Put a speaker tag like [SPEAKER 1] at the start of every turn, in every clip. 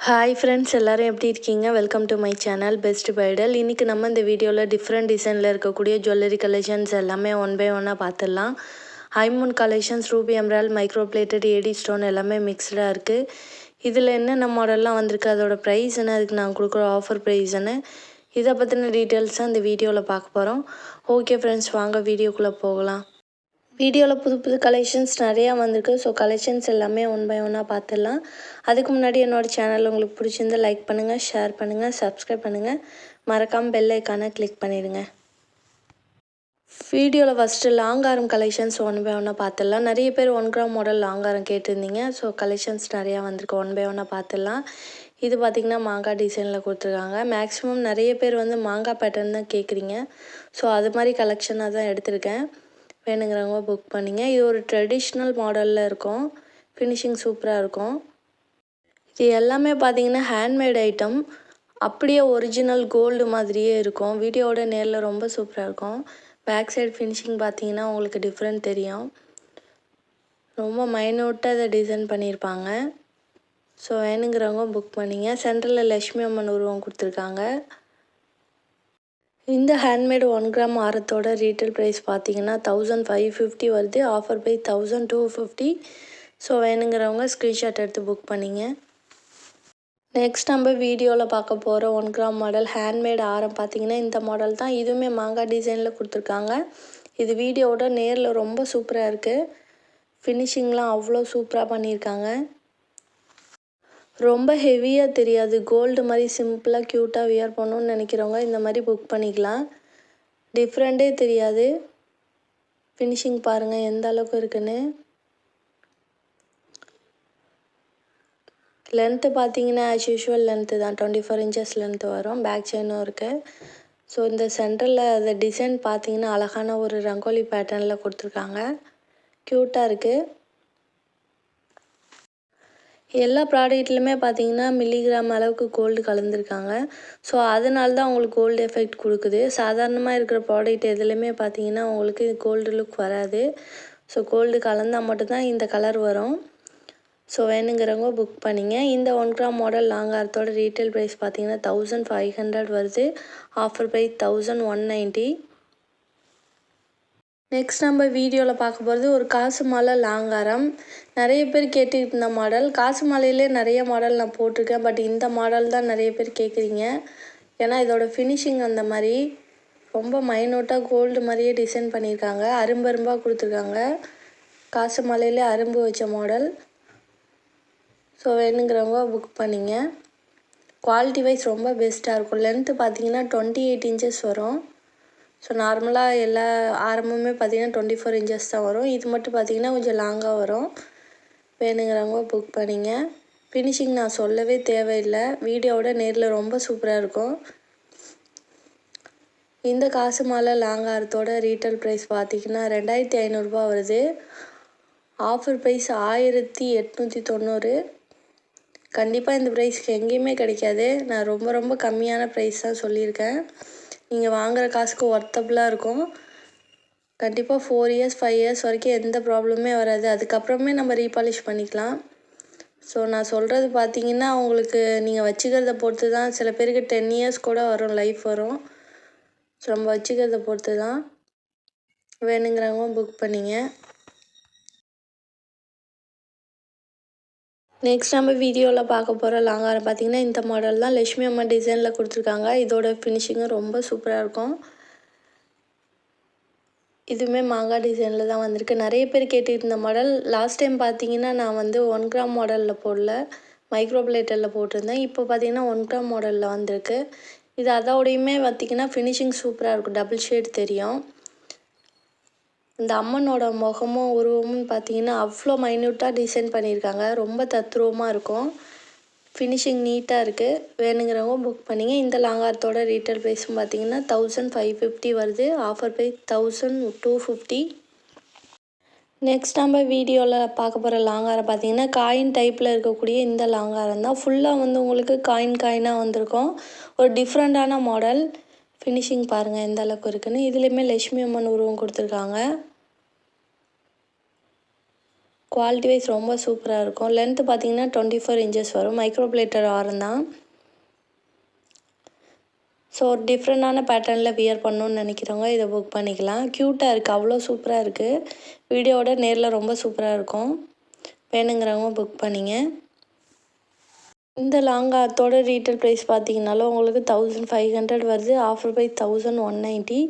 [SPEAKER 1] Hi friends, எல்லோரும் எப்படி இருக்கீங்க? Welcome to my channel best பைடல். இன்றைக்கி நம்ம இந்த வீடியோவில் டிஃப்ரெண்ட் டிசைனில் இருக்கக்கூடிய ஜுவல்லரி கலெக்ஷன்ஸ் எல்லாமே ஒன் பை ஒன்னாக பார்த்துடலாம். ஹைமூன் collections, ruby emerald, micro plated, AD stone எல்லாமே மிக்ஸ்டாக இருக்குது. இதில் என்னென்ன மாடல்லாம் வந்திருக்கு, அதோட ப்ரைஸ் என்ன, அதுக்கு நான் கொடுக்குற ஆஃபர் ப்ரைஸ் என்ன, இதை பற்றின டீட்டெயில்ஸ் தான் இந்த வீடியோவில் பார்க்க போகிறோம். ஓகே ஃப்ரெண்ட்ஸ், வாங்க வீடியோக்குள்ளே போகலாம். வீடியோவில் புது புது கலெக்ஷன்ஸ் நிறையா வந்திருக்கு. ஸோ கலெக்ஷன்ஸ் எல்லாமே ஒன் பை ஒன்னாக பார்த்துடலாம். அதுக்கு முன்னாடி என்னோடய சேனல் உங்களுக்கு பிடிச்சிருந்தால் லைக் பண்ணுங்கள், ஷேர் பண்ணுங்கள், சப்ஸ்கிரைப் பண்ணுங்கள், மறக்காமல் பெல் ஐக்கானை கிளிக் பண்ணிடுங்க. வீடியோவில் ஃபஸ்ட்டு லாங்காரம் கலெக்ஷன்ஸ் ஒன் பை ஒன்னாக பார்த்துடலாம். நிறைய பேர் 1 கிராம் மாடல் லாங்காரம் கேட்டிருந்தீங்க. ஸோ கலெக்ஷன்ஸ் நிறையா வந்திருக்கு, ஒன் பை ஒன்னாக பார்த்துடலாம். இது பார்த்திங்கன்னா மாங்காய் டிசைனில் கொடுத்துருக்காங்க. மேக்ஸிமம் நிறைய பேர் வந்து மாங்காய் பேட்டர்ன் தான் கேட்குறீங்க. ஸோ அது மாதிரி கலெக்ஷனாக தான் எடுத்திருக்கேன். வேணுங்கிறவங்க புக் பண்ணிங்க. இது ஒரு ட்ரெடிஷ்னல் மாடலில் இருக்கும். ஃபினிஷிங் சூப்பராக இருக்கும். இது எல்லாமே பார்த்திங்கன்னா ஹேண்ட்மேட் ஐட்டம். அப்படியே ஒரிஜினல் கோல்டு மாதிரியே இருக்கும். வீடியோவோட நேரில் ரொம்ப சூப்பராக இருக்கும். பேக் சைடு ஃபினிஷிங் பார்த்திங்கன்னா உங்களுக்கு டிஃப்ரெண்ட் தெரியும். ரொம்ப மைன்யூட்டாக இதை டிசைன் பண்ணியிருப்பாங்க. ஸோ வேணுங்கிறவங்க புக் பண்ணிங்க. சென்டரில் லக்ஷ்மி அம்மன் உருவம் கொடுத்துருக்காங்க. இந்த ஹேண்ட்மேடு 1 கிராம் ஆரத்தோட ரீட்டைல் ப்ரைஸ் பார்த்தீங்கன்னா 1550 வருது. Offer by 1250. ஸோ வேணுங்கிறவங்க ஸ்க்ரீன்ஷாட் எடுத்து புக் பண்ணிங்க. நெக்ஸ்ட் நம்ம வீடியோவில் பார்க்க போகிற 1 கிராம் மாடல் ஹேண்ட்மேட் ஆரம் பார்த்தீங்கன்னா இந்த மாடல் தான். இதுவுமே மாங்காய் டிசைனில் கொடுத்துருக்காங்க. இது வீடியோவோட நேரில் ரொம்ப சூப்பராக இருக்குது. ஃபினிஷிங்லாம் அவ்வளோ சூப்பராக பண்ணியிருக்காங்க. ரொம்ப ஹெவியாக தெரியாது. கோல்டு மாதிரி சிம்பிளாக க்யூட்டாக வியர் பண்ணணுன்னு நினைக்கிறவங்க இந்த மாதிரி புக் பண்ணிக்கலாம். டிஃப்ரெண்ட்டே தெரியாது. ஃபினிஷிங் பாருங்கள் எந்த அளவுக்கு இருக்குன்னு. லென்த்து பார்த்தீங்கன்னா ஆஸ் யூஷுவல் லென்த்து தான், 24 இன்ச்சஸ் லென்த்து வரும். பேக் செயினும் இருக்குது. ஸோ இந்த சென்டரில் அந்த டிசைன் பார்த்தீங்கன்னா அழகான ஒரு ரங்கோலி பேட்டர்னில் கொடுத்துருக்காங்க. க்யூட்டாக இருக்குது. எல்லா ப்ராடக்ட்லையுமே பார்த்தீங்கன்னா மில்லிகிராம் அளவுக்கு கோல்டு கலந்துருக்காங்க. ஸோ அதனால தான் உங்களுக்கு கோல்டு எஃபெக்ட் கொடுக்குது. சாதாரணமாக இருக்கிற ப்ராடக்ட் எதுலேயுமே பார்த்தீங்கன்னா உங்களுக்கு கோல்டு லுக் வராது. ஸோ கோல்டு கலந்தால் மட்டும்தான் இந்த கலர் வரும். ஸோ வேணுங்கிறவங்க புக் பண்ணிங்க. இந்த 1 கிராம் மாடல் லாங்காரத்தோட ரீட்டைல் ப்ரைஸ் பார்த்தீங்கன்னா 1500 வருது. Offer by 1190. நெக்ஸ்ட் நம்ம வீடியோவில் பார்க்க போகிறது ஒரு காசு மாலை லாங்காரம். நிறைய பேர் கேட்டுக்கிட்டு இருந்த மாடல். காசு மாலையிலே நிறைய மாடல் நான் போட்டிருக்கேன். பட் இந்த மாடல் தான் நிறைய பேர் கேட்குறீங்க. ஏன்னா இதோட ஃபினிஷிங் அந்த மாதிரி ரொம்ப மைனூட்டாக கோல்டு மாதிரியே டிசைன் பண்ணியிருக்காங்க. அரும்பரும்பாக கொடுத்துருக்காங்க. காசு மாலையிலே அரும்பு வச்ச மாடல். ஸோ வேணுங்கிறவங்க புக் பண்ணிங்க. குவாலிட்டி வைஸ் ரொம்ப பெஸ்ட்டாக இருக்கும். லென்த்து பார்த்தீங்கன்னா 28 இன்ச்சஸ் வரும். ஸோ நார்மலாக எல்லா ஆரமுமே பார்த்திங்கன்னா 24 இன்ச்சஸ் தான் வரும். இது மட்டும் பார்த்திங்கன்னா கொஞ்சம் லாங்காக வரும். வேணுங்கிறவங்க புக் பண்ணிங்க. ஃபினிஷிங் நான் சொல்லவே தேவையில்லை. வீடியோவோட நேரில் ரொம்ப சூப்பராக இருக்கும். இந்த காசு மாலை லாங்காரத்தோட ரீட்டைல் ப்ரைஸ் பார்த்திங்கன்னா 2500 வருது. Offer price 1890. கண்டிப்பாக இந்த ப்ரைஸ்க்கு எங்கேயுமே கிடைக்காது. நான் ரொம்ப ரொம்ப கம்மியான ப்ரைஸ் தான் சொல்லியிருக்கேன். நீங்கள் வாங்குகிற காசுக்கு ஒர்த்தபுளாக இருக்கும். கண்டிப்பாக 4 இயர்ஸ் 5 இயர்ஸ் வரைக்கும் எந்த ப்ராப்ளமே வராது. அதுக்கப்புறமே நம்ம ரீபாலிஷ் பண்ணிக்கலாம். ஸோ நான் சொல்கிறது பார்த்தீங்கன்னா உங்களுக்கு நீங்கள் வச்சுக்கிறத பொறுத்து தான். சில பேருக்கு 10 இயர்ஸ் கூட வரும், லைஃப் வரும். ஸோ நம்ம வச்சுக்கிறத பொறுத்து தான். வேணுங்கிறவங்க புக் பண்ணிங்க. நெக்ஸ்ட் நம்ம வீடியோவில் பார்க்க போகிற லாங்காரம் பார்த்திங்கன்னா இந்த மாடல் தான். லக்ஷ்மி அம்மன் டிசைனில் கொடுத்துருக்காங்க. இதோட ஃபினிஷிங்கும் ரொம்ப சூப்பராக இருக்கும். இதுவுமே மாங்காய் டிசைனில் தான் வந்திருக்கு. நிறைய பேர் கேட்டுக்கிட்டு இருந்த மாடல். லாஸ்ட் டைம் பார்த்தீங்கன்னா நான் வந்து 1 கிராம் மாடலில் போடல, மைக்ரோ பிளேட்டரில் போட்டிருந்தேன். இப்போ பார்த்தீங்கன்னா 1 கிராம் மாடலில் வந்திருக்கு. இது அதோடையுமே பார்த்திங்கன்னா ஃபினிஷிங் சூப்பராக இருக்கும். டபுள் ஷேட் தெரியும். இந்த அம்மனோட முகமும் உருவமும் பார்த்தீங்கன்னா அவ்வளோ மைன்யூட்டாக டிசைன் பண்ணியிருக்காங்க. ரொம்ப தத்ரூபமாக இருக்கும். ஃபினிஷிங் நீட்டாக இருக்குது. வேணுங்கிறவங்க புக் பண்ணிங்க. இந்த லாங்காரத்தோட ரீட்டைல் ப்ரைஸும் பார்த்தீங்கன்னா 1550 வருது. Offer price 1250. நெக்ஸ்ட் நம்ம வீடியோவில் பார்க்க போகிற லாங்காரம் பார்த்தீங்கன்னா காயின் டைப்பில் இருக்கக்கூடிய இந்த லாங்காரம் தான். ஃபுல்லாக வந்து உங்களுக்கு காயினாக வந்திருக்கும். ஒரு டிஃப்ரெண்ட்டான மாடல். ஃபினிஷிங் பாருங்கள் எந்த அளவுக்கு இருக்குன்னு. இதுலேயுமே லக்ஷ்மி அம்மன் உருவம் கொடுத்துருக்காங்க. குவாலிட்டி வைஸ் ரொம்ப சூப்பராக இருக்கும். லென்த்து பார்த்தீங்கன்னா 24 இன்ச்சஸ் வரும். மைக்ரோப்ளேட்டட் ஆரம் தான். ஸோ ஒரு டிஃப்ரெண்ட்டான பேட்டர்னில் வியர் பண்ணணுன்னு நினைக்கிறவங்க இதை புக் பண்ணிக்கலாம். க்யூட்டாக இருக்குது, அவ்வளோ சூப்பராக இருக்குது. வீடியோவோட நேரில் ரொம்ப சூப்பராக இருக்கும். வேணுங்கிறவங்க புக் பண்ணிங்க. இந்த லாங் ஆரத்தோட ரீட்டெயில் ப்ரைஸ் பார்த்தீங்கன்னாலும் உங்களுக்கு 1500 வருது. Offer by 1190.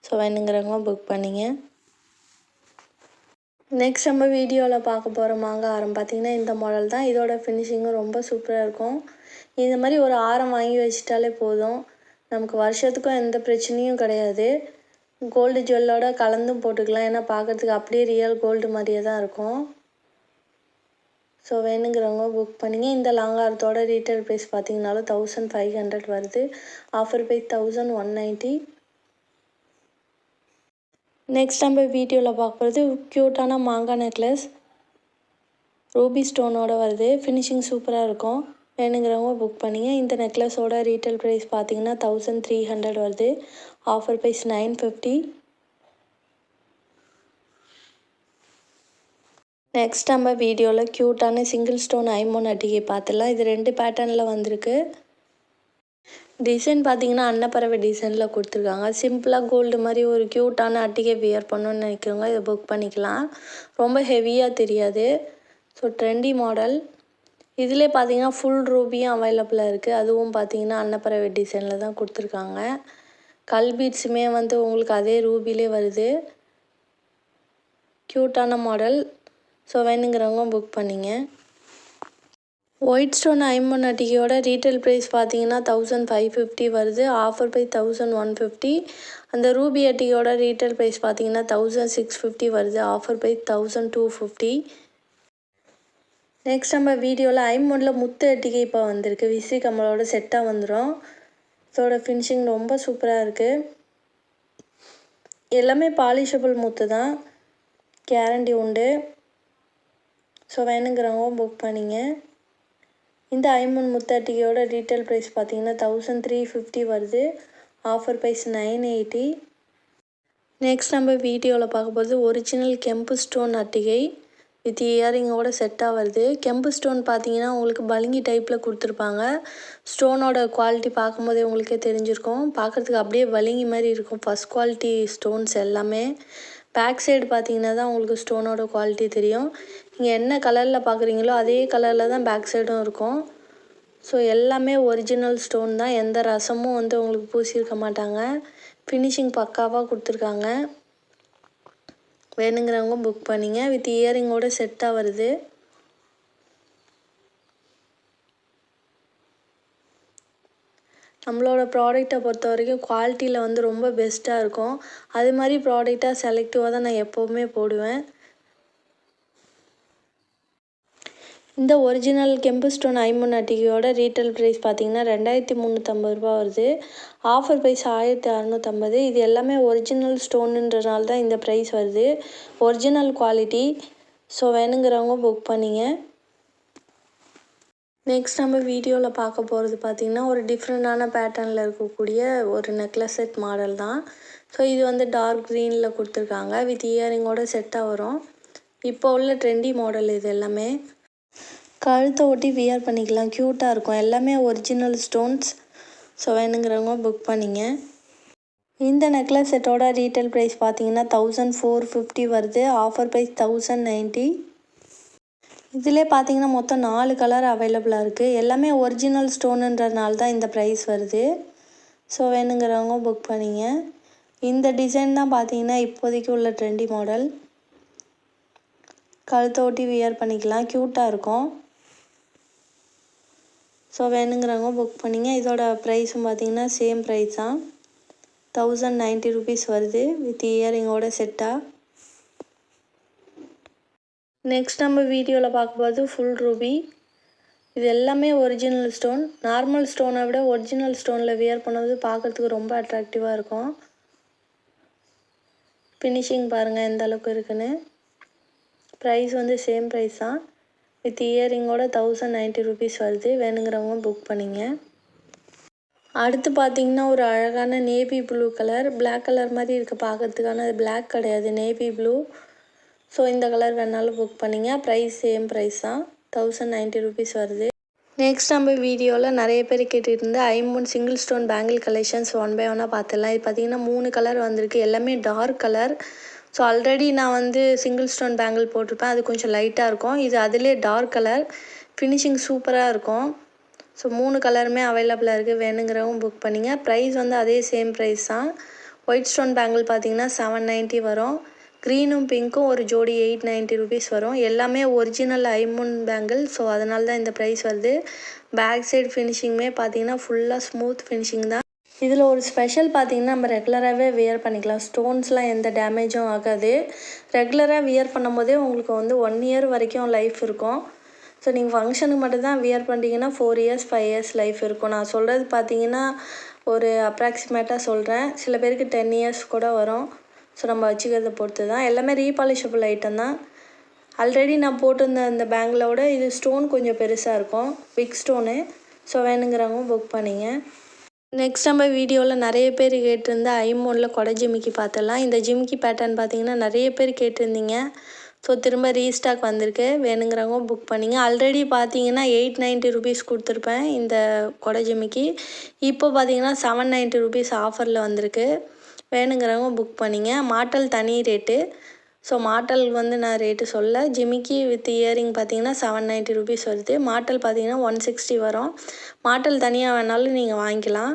[SPEAKER 1] ஸோ வேணுங்கிறவங்க புக் பண்ணிங்க. நெக்ஸ்ட் நம்ம வீடியோவில் பார்க்க போகிற மாங்காய் ஆரம் பார்த்திங்கன்னா இந்த மாடல் தான். இதோட ஃபினிஷிங்கும் ரொம்ப சூப்பராக இருக்கும். இந்த மாதிரி ஒரு ஆரம் வாங்கி வச்சிட்டாலே போதும், நமக்கு வருஷத்துக்கும் எந்த பிரச்சனையும் கிடையாது. கோல்டு ஜுவல்லோட கலந்தும் போட்டுக்கலாம். ஏன்னா பார்க்குறதுக்கு அப்படியே ரியல் கோல்டு மாதிரியே தான் இருக்கும். ஸோ வேணுங்கிறவங்க புக் பண்ணிங்க. இந்த லாங் ஆரத்தோட ரீட்டெயில் ப்ரைஸ் பார்த்தீங்கன்னாலும் 1500 வருது. Offer by 1190. நெக்ஸ்ட் நம்ம வீடியோவில் பார்க்குறது க்யூட்டான மாங்காய் நெக்லஸ். ரூபி ஸ்டோனோட வருது. ஃபினிஷிங் சூப்பராக இருக்கும். வேணுங்கிறவங்க புக் பண்ணிங்க. இந்த நெக்லஸோட ரீட்டெயில் ப்ரைஸ் பார்த்தீங்கன்னா 1300 வருது. Offer price 950. நெக்ஸ்ட் நம்ம வீடியோவில் க்யூட்டான சிங்கிள் ஸ்டோன் ஐமோன் அட்டிகை பார்த்துடலாம். இது 2 பேட்டர்னில் வந்திருக்கு. டிசைன் பார்த்தீங்கன்னா அன்னப்பறவை டிசைனில் கொடுத்துருக்காங்க. சிம்பிளாக கோல்டு மாதிரி ஒரு க்யூட்டான அட்டிகை வியர் பண்ணணுன்னு நினைக்கிறவங்க இதை புக் பண்ணிக்கலாம். ரொம்ப ஹெவியாக தெரியாது. So trendy model. இதிலே பார்த்தீங்கன்னா ஃபுல் ரூபியும் அவைலபிளாக இருக்குது. அதுவும் பார்த்தீங்கன்னா அன்னப்பறவை டிசைனில் தான் கொடுத்துருக்காங்க. கல் பீட்ஸுமே வந்து உங்களுக்கு அதே ரூபிலே வருது. க்யூட்டான மாடல். ஸோ வேணுங்கிறவங்க புக் பண்ணிங்க. ஒயிட் ஸ்டோன் ஐமோன் அட்டிகையோட ரீட்டெயில் ப்ரைஸ் பார்த்தீங்கன்னா 1550 வருது. Offer by 1150. அந்த ரூபி அட்டிகையோட ரீட்டெயில் ப்ரைஸ் பார்த்தீங்கன்னா 1650 வருது. Offer by 1250. நெக்ஸ்ட் நம்ம வீடியோவில் ஐமோனில் முத்து அட்டிகை இப்போ வந்திருக்கு. விசிறி கம்மலோட செட்டாக வந்துடும். இதோட ஃபினிஷிங் ரொம்ப சூப்பராக இருக்குது. எல்லாமே பாலிஷபிள் முத்து தான், கேரண்டி உண்டு. ஸோ வேணுங்கிறவங்க புக் பண்ணிங்க. இந்த ஐமோன் முத்து அட்டிகையோட ரீட்டெயில் ப்ரைஸ் பார்த்தீங்கன்னா 1350 வருது. Offer price 980. நெக்ஸ்ட் நம்ம வீடியோவில் பார்க்க போகிறது ஒரிஜினல் கெம்பு ஸ்டோன் அட்டிகை வித் இயரிங்கோட செட்டாக வருது. கெம்பு ஸ்டோன் பார்த்தீங்கன்னா உங்களுக்கு பளிங்கி டைப்பில் கொடுத்துருப்பாங்க. ஸ்டோனோட குவாலிட்டி பார்க்கும்போதே உங்களுக்கே தெரிஞ்சிருக்கும். பார்க்குறதுக்கு அப்படியே பளிங்கி மாதிரி இருக்கும். ஃபஸ்ட் குவாலிட்டி ஸ்டோன்ஸ் எல்லாமே. பேக் சைடு பார்த்தீங்கன்னா தான் உங்களுக்கு ஸ்டோனோட குவாலிட்டி தெரியும். நீங்கள் என்ன கலரில் பார்க்குறீங்களோ அதே கலரில் தான் பேக் சைடும் இருக்கும். ஸோ எல்லாமே ஒரிஜினல் ஸ்டோன் தான். எந்த ரசமும் வந்து உங்களுக்கு பூசியிருக்க மாட்டாங்க. ஃபினிஷிங் பக்காவாக கொடுத்துருக்காங்க. வேணுங்கிறவங்க புக் பண்ணிங்க. வித் இயரிங்கோட செட்டாக வருது. நம்மளோட ப்ராடக்டை பொறுத்த வரைக்கும் குவாலிட்டியில் வந்து ரொம்ப பெஸ்ட்டாக இருக்கும். அது மாதிரி ப்ராடக்டாக செலக்டிவாக தான் நான் எப்போவுமே போடுவேன். இந்த ஒரிஜினல் கெம்பு ஸ்டோன் ஐமோன் அட்டிகையோட ரீட்டெயில் ப்ரைஸ் பார்த்தீங்கன்னா 2350 ரூபா வருது. Offer price 1650. இது எல்லாமே ஒரிஜினல் ஸ்டோனுன்றனால தான் இந்த ப்ரைஸ் வருது. Original quality. ஸோ வேணுங்கிறவங்க புக் பண்ணிங்க. நெக்ஸ்ட் நம்ம வீடியோவில் பார்க்க போகிறது பார்த்திங்கன்னா ஒரு டிஃப்ரெண்ட்டான பேட்டர்னில் இருக்கக்கூடிய ஒரு நெக்லஸ் செட் மாடல் தான். ஸோ இது வந்து டார்க் க்ரீனில் கொடுத்துருக்காங்க. வித் இயரிங்கோட செட்டாக வரும். இப்போ உள்ள ட்ரெண்டி மாடல் இது எல்லாமே. கழுத்தை ஒட்டி வியர் பண்ணிக்கலாம். க்யூட்டாக இருக்கும். எல்லாமே ஒரிஜினல் ஸ்டோன்ஸ். ஸோ வேணுங்கிறவங்க புக் பண்ணிங்க. இந்த நெக்லஸ் செட்டோட ரீட்டெயில் ப்ரைஸ் பார்த்தீங்கன்னா 1450 வருது. Offer price 1090. இதிலே பார்த்தீங்கன்னா மொத்தம் 4 கலர் அவைலபிளாக இருக்குது. எல்லாமே ஒரிஜினல் ஸ்டோனுன்றதுனால தான் இந்த ப்ரைஸ் வருது. ஸோ வேணுங்கிறவங்க புக் பண்ணிங்க. இந்த டிசைன் தான் பார்த்தீங்கன்னா இப்போதைக்கு உள்ள ட்ரெண்டி மாடல். கழுத்தை ஒட்டி வியர் பண்ணிக்கலாம். க்யூட்டாக இருக்கும். ஸோ வேணுங்கிறவங்க புக் பண்ணிங்க. இதோட ப்ரைஸும் பார்த்தீங்கன்னா சேம் ப்ரைஸ் தான். 1090 ருபீஸ் வருது வித் இயரிங்கோட செட்டாக. நெக்ஸ்ட் நம்ம வீடியோவில் பார்க்கும்போது ஃபுல் ரூபி. இது எல்லாமே ஒரிஜினல் ஸ்டோன். நார்மல் ஸ்டோனை விட ஒரிஜினல் ஸ்டோனில் வியர் பண்ணுறது பார்க்குறதுக்கு ரொம்ப அட்ராக்டிவாக இருக்கும். ஃபினிஷிங் பாருங்கள் எந்த அளவுக்கு இருக்குன்னு. ப்ரைஸ் வந்து சேம் ப்ரைஸ் தான். வித் இயரிங்கோட 1090 ருபீஸ் வருது. வேணுங்கிறவங்க புக் பண்ணிங்க. அடுத்து பார்த்தீங்கன்னா ஒரு அழகான navy blue colour. Black colour மாதிரி இருக்குது பார்க்குறதுக்கான அது பிளாக் கிடையாது, நேவி ப்ளூ. ஸோ இந்த கலர் வேணாலும் புக் பண்ணிங்க. ப்ரைஸ் சேம் ப்ரைஸ் தான், 1090 ருபீஸ் வருது. நெக்ஸ்ட் நம்ம வீடியோவில் நிறைய பேர் கேட்டுட்டு இருந்த ஐம்பொன் single stone bangle collections one by ஒன்னாக பார்த்துடலாம். இது பார்த்திங்கன்னா 3 கலர் வந்திருக்கு, எல்லாமே டார்க் கலர். ஸோ ஆல்ரெடி நான் வந்து சிங்கிள் ஸ்டோன் பேங்கிள் போட்டிருப்பேன், அது கொஞ்சம் லைட்டாக இருக்கும். இது அதிலே டார்க் கலர், ஃபினிஷிங் சூப்பராக இருக்கும். ஸோ 3 கலருமே அவைலபிளாக இருக்குது, வேணுங்கிறவங்க புக் பண்ணிங்க. ப்ரைஸ் வந்து அதே சேம் ப்ரைஸ் தான். ஒயிட் ஸ்டோன் பேங்கிள் பார்த்திங்கன்னா 790 வரும். க்ரீனும் பிங்க்கும் ஒரு ஜோடி 890 ருபீஸ் வரும். எல்லாமே ஒரிஜினல் ஐம்பொன் பேங்கிள், ஸோ அதனால தான் இந்த ப்ரைஸ் வருது. பேக் சைடு ஃபினிஷிங்குமே பார்த்திங்கன்னா ஃபுல்லாக ஸ்மூத் ஃபினிஷிங் தான். இதில் ஒரு ஸ்பெஷல் பார்த்திங்கன்னா நம்ம ரெகுலராகவே வியர் பண்ணிக்கலாம், ஸ்டோன்ஸ்லாம் எந்த டேமேஜும் ஆகாது. ரெகுலராக வியர் பண்ணும்போதே உங்களுக்கு வந்து 1 இயர் வரைக்கும் லைஃப் இருக்கும். ஸோ நீங்கள் ஃபங்க்ஷனுக்கு மட்டும்தான் வியர் பண்ணிட்டீங்கன்னா 4 இயர்ஸ் 5 இயர்ஸ் லைஃப் இருக்கும். நான் சொல்கிறது பார்த்திங்கன்னா ஒரு அப்ராக்சிமேட்டாக சொல்கிறேன், சில பேருக்கு 10 இயர்ஸ் கூட வரும். ஸோ நம்ம வச்சுக்கிறத பொறுத்து தான். எல்லாமே ரீபாலிஷபிள் ஐட்டம் தான். ஆல்ரெடி நான் போட்டிருந்த அந்த பேங்கிளோட இது ஸ்டோன் கொஞ்சம் பெருசாக இருக்கும், பிக் ஸ்டோனு. ஸோ வேணுங்கிறவங்க புக் பண்ணிங்க. நெக்ஸ்ட் நம்ம வீடியோவில் நிறைய பேர் கேட்டிருந்த ஐம்பொனில் கொடை ஜிமிக்கி பார்த்துடலாம். இந்த ஜிமிக்கி பேட்டர்ன் பார்த்திங்கன்னா நிறைய பேர் கேட்டிருந்தீங்க. ஸோ திரும்ப ரீஸ்டாக் வந்திருக்கு, வேணுங்கிறவங்க புக் பண்ணிங்க. ஆல்ரெடி பார்த்தீங்கன்னா 890 ருபீஸ் கொடுத்துருப்பேன் இந்த கொடை ஜிமிக்கி. இப்போ பார்த்தீங்கன்னா 790 ருபீஸ் ஆஃபரில் வந்திருக்கு, வேணுங்கிறவங்க புக் பண்ணிங்க. மாட்டல் தனி ரேட்டு, ஸோ மாட்டல் வந்து நான் ரேட்டு சொல்ல. ஜிமிக்கி வித் இயரிங் பார்த்தீங்கன்னா 790 ருபீஸ் வருது. மாட்டல் பார்த்தீங்கன்னா 160 வரும். மாட்டல் தனியாக வேணாலும் நீங்கள் வாங்கிக்கலாம்,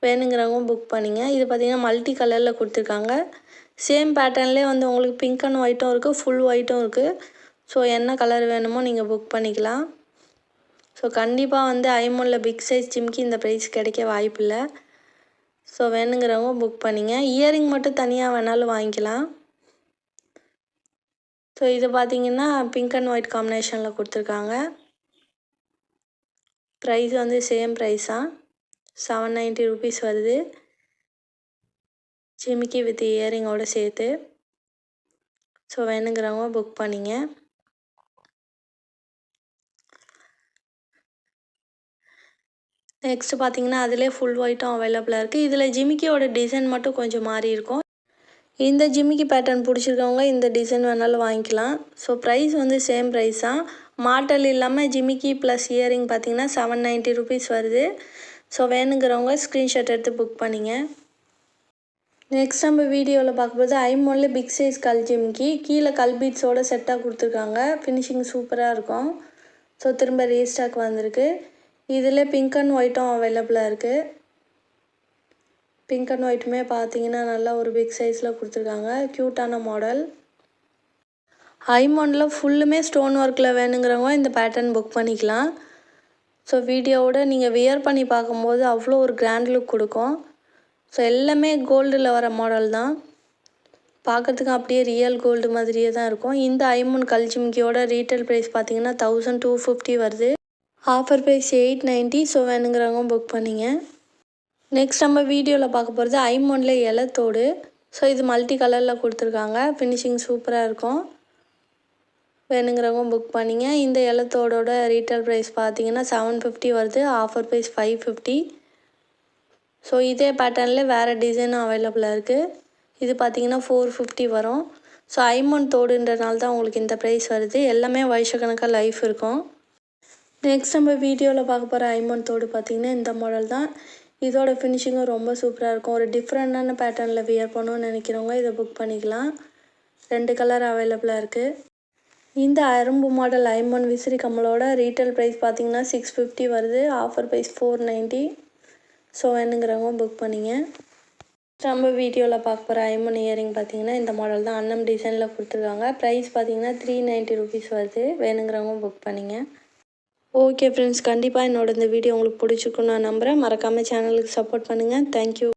[SPEAKER 1] வேணுங்கிறவங்க புக் பண்ணிங்க. இது பார்த்திங்கன்னா மல்டி கலரில் கொடுத்துருக்காங்க. சேம் பேட்டர்ன்லேயே வந்து உங்களுக்கு பிங்க் அண்ட் ஒயிட்டும் இருக்குது, ஃபுல் ஒயிட்டும் இருக்குது. ஸோ என்ன கலர் வேணுமோ நீங்கள் புக் பண்ணிக்கலாம். ஸோ கண்டிப்பாக வந்து ஐம்பொனில் பிக் சைஸ் ஜிமிக்கி இந்த ப்ரைஸ் கிடைக்க வாய்ப்பில்லை. ஸோ வேணுங்கிறவங்க புக் பண்ணிங்க. இயரிங் மட்டும் தனியாக வேணாலும் வாங்கிக்கலாம். ஸோ இது பார்த்திங்கன்னா பிங்க் அண்ட் ஒயிட் காம்பினேஷனில் கொடுத்துருக்காங்க. ப்ரைஸ் வந்து சேம் ப்ரைஸ் தான், 790 ருபீஸ் வருது, ஜிமிக்கி வித் இயரிங்கோடு சேர்த்து. ஸோ வேணுங்கிறவங்க புக் பண்ணிங்க. நெக்ஸ்ட்டு பார்த்திங்கன்னா அதிலே ஃபுல் ஒயிட்டும் அவைலபிளாக இருக்குது. இதில் ஜிமிக்கியோட டிசைன் மட்டும் கொஞ்சம் மாறி இருக்கும். இந்த ஜிமிக்கி பேட்டர்ன் பிடிச்சிருக்கவங்க இந்த டிசைன் வேணாலும் வாங்கிக்கலாம். ஸோ ப்ரைஸ் வந்து சேம் ப்ரைஸ் தான். மாட்டல் இல்லாமல் ஜிமிக்கி ப்ளஸ் இயரிங் பார்த்திங்கன்னா 790 ருபீஸ் வருது. ஸோ வேணுங்கிறவங்க ஸ்க்ரீன்ஷாட் எடுத்து புக் பண்ணிங்க. நெக்ஸ்ட் நம்ம வீடியோவில் பார்க்கும்போது ஐம்பொனில் பிக் சைஸ் கல் ஜிமிக்கி, கீழே கல் பீட்ஸோட செட்டாக கொடுத்துருக்காங்க, ஃபினிஷிங் சூப்பராக இருக்கும். ஸோ திரும்ப ரீஸ்டாக் வந்திருக்கு. இதில் பிங்க் அண்ட் ஒயிட்டும் அவைலபிளாக இருக்குது. பிங்க் அண்ட் ஒயிட்டுமே பார்த்தீங்கன்னா நல்லா ஒரு பிக் சைஸில் கொடுத்துருக்காங்க, க்யூட்டான மாடல். ஐம்பொனில் ஃபுல்லுமே ஸ்டோன் ஒர்க்கில் வேணுங்கிறவங்க இந்த பேட்டர்ன் புக் பண்ணிக்கலாம். ஸோ வீடியோவோட நீங்கள் வியர் பண்ணி பார்க்கும்போது அவ்வளோ ஒரு கிராண்ட் லுக் கொடுக்கும். ஸோ எல்லாமே கோல்டில் வர மாடல் தான், பார்க்குறதுக்கு அப்படியே ரியல் கோல்டு மாதிரியே தான் இருக்கும். இந்த ஐம்பொன் கல் ஜிமிக்கியோட ரீட்டைல் ப்ரைஸ் பார்த்தீங்கன்னா 1250 வருது. Offer price 890. ஸோ வேணுங்கிறவங்க புக் பண்ணிங்க. நெக்ஸ்ட் நம்ம வீடியோவில் பார்க்க போகிறது ஐம்பொனில் இலத்தோடு. ஸோ இது மல்டி கலரில் கொடுத்துருக்காங்க, ஃபினிஷிங் சூப்பராக இருக்கும், வேணுங்கிறவங்க புக் பண்ணிங்க. இந்த இலத்தோடோட ரீட்டைல் ப்ரைஸ் பார்த்தீங்கன்னா 750 வருது, ஆஃபர் ப்ரைஸ் 550. ஸோ இதே பேட்டர்னில் வேறு டிசைனும் அவைலபிளாக இருக்குது. இது பார்த்திங்கன்னா 450 வரும். ஸோ ஐம்பொன் தோடுன்றனால தான் உங்களுக்கு இந்த ப்ரைஸ் வருது. எல்லாமே வருஷக்கணக்காக லைஃப் இருக்கும். நெக்ஸ்ட் நம்ம வீடியோவில் பார்க்க போகிற ஐம்பொன் தோடு பார்த்திங்கன்னா இந்த மாடல் தான். இதோட ஃபினிஷிங்கும் ரொம்ப சூப்பராக இருக்கும். ஒரு டிஃப்ரெண்ட்டான பேட்டர்னில் வியர் பண்ணணும்னு நினைக்கிறவங்க இதை புக் பண்ணிக்கலாம். 2 கலர் அவைலபிளாக இருக்குது. இந்த அரும்பு மாடல் ஐம்பொன் விசிறி கம்மலோட ரீட்டைல் ப்ரைஸ் பார்த்திங்கன்னா 650 வருது, ஆஃபர் ப்ரைஸ் 490. ஸோ வேணுங்கிறவங்க புக் பண்ணிங்க. நம்ம வீடியோவில் பார்க்க போகிற ஐம்பொன் இயரிங் பார்த்திங்கன்னா இந்த மாடல் தான், அன்னம் டிசைனில் கொடுத்துருக்காங்க. ப்ரைஸ் பார்த்திங்கன்னா 390 ருபீஸ் வருது, வேணுங்கிறவங்க புக் பண்ணிங்க. ஓகே ஃப்ரெண்ட்ஸ், கண்டிப்பாக என்னோட இந்த வீடியோ உங்களுக்கு பிடிச்சிருக்குன்னு நான் நம்புகிறேன். மறக்காமல் சேனலுக்கு சப்போர்ட் பண்ணுங்கள். தேங்க்யூ.